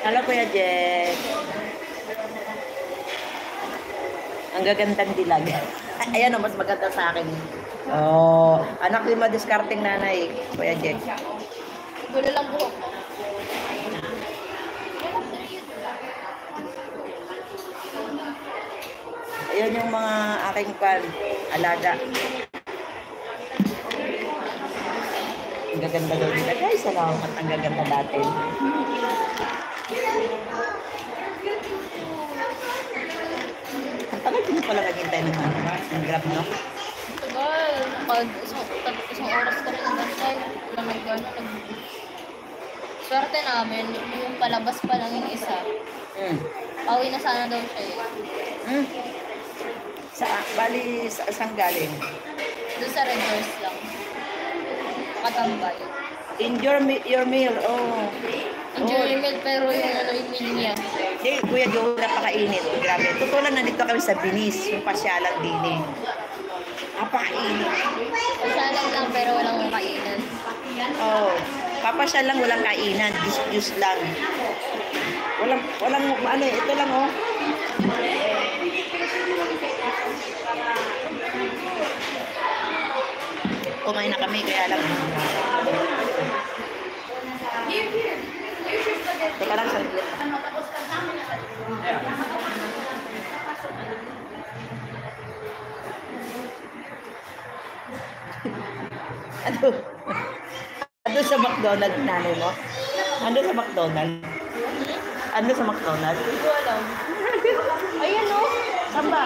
Hello, Kuya Jack. Ang gagandang dilag. Ayan o, mas maganda sa akin. Oh, anak ni madiskarting nanay, Kuya Jack. Gulo lang buhok ko. Ayan yung mga aking alaga. Ang gaganda daw nila. Guys, salamat. Ang gaganda natin. Ang tagal din pala naghintay ng grab, no? Tagal. Pag isang oras kami nag-antay, swerte namin, yung palabas pa lang yung isa. Pauwi na sana daw siya eh. Bali, saan galing? Doon sa Red Doors lang. Katambay. Enjoy your meal. Oh. Enjoy your meal, pero yung meal niya. Hindi, Kuya Joe, napakainit. Grabe. Totoo lang, nandito kami sa Binis, yung pasyalan din eh. Napakainit. Pasyalan lang, pero walang kainan. Oh. Papasyal lang, walang kainan. Juice lang. Walang, ano eh, ito lang oh. Kumain na kami, kaya lang. Teka lang, saglit. Ano sa McDonald's nanay mo? Ano sa McDonald's? Ano sa McDonald's? Hindi ko alam. Ayan o. Saan ba?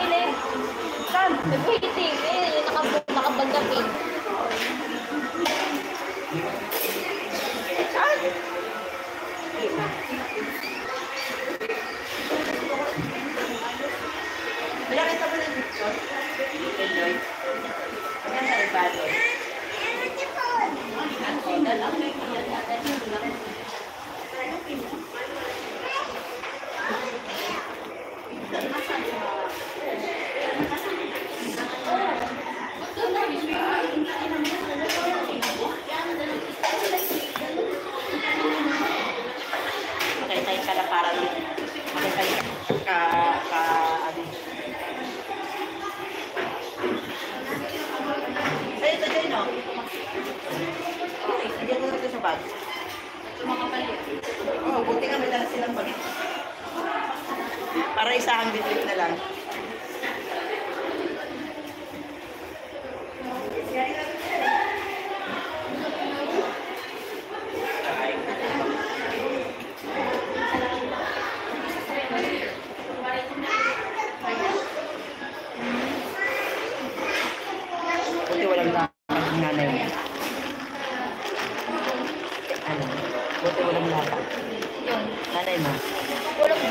Saan? Nag-waiting. Eh, nakabagapin. Ay! Wala kita ba ng picture? Enjoy. Kaya sa ribado. Okay, tayo ka na para din. Okay, tayo ano. Ay, ito dyan, no? Lagyan ko ito sa bag. Oo, buti nga may dala silang bag. Para isahang bitbit na lang. Buti walang lapak ng nanay mo. Ano? Buti walang lapak. Yung, Nanay mo. walang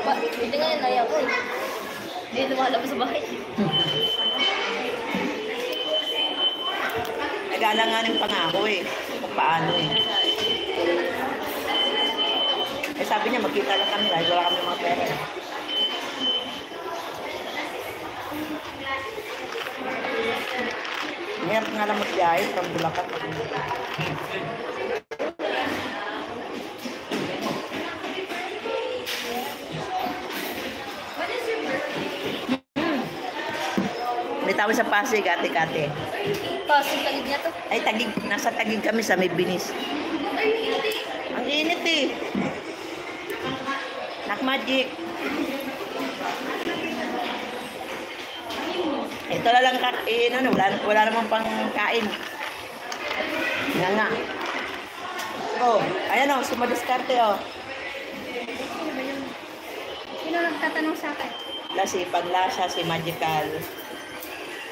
ba? Hindi nga yun, naya ko eh. Hindi lumalabas sa bahay. Nagala nga ng pangako eh. Kung paano eh. Eh sabi niya, magkita lang kami dahil wala kami mga pera. Meron nga lang magbiyahe from Bulacan. May tawag sa Pasig, ate-kate. Kasi tagid niya to. Ay, Tagig. Nasa Tagig kami sa may Binis. Ang init eh. Nakmagic. Ito na lang wala namang pang kain. Nga. Oh, ayan o, sumadiskarte o. Sino nagtatanong sa akin? Si Panlasa, si Magical.